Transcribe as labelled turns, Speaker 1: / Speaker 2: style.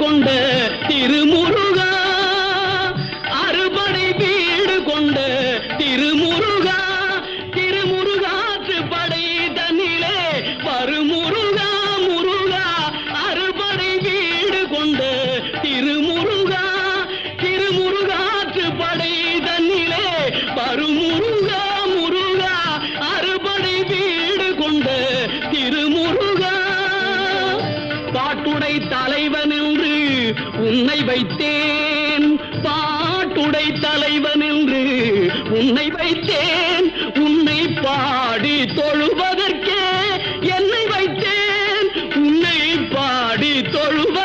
Speaker 1: கொண்ட திருமுருகா, அறுபடை வீடு கொண்ட திருமுருகா, திருமுருகாற்று படை தன்னிலே வருமுருகா முருகா, அறுபடை வீடு கொண்ட திருமுருகா, திருமுருகாற்று படை தன்னிலே வருமுருகா முருகா, அறுபடை வீடு கொண்ட திருமுருகா. பாட்டுடை தலைவன் என்று உன்னை வைத்தேன், பாட்டுடை தலைவன் என்று உன்னை வைத்தேன், உன்னை பாடி தொழுவதற்கே என்னை வைத்தேன், உன்னை பாடி தொழுவ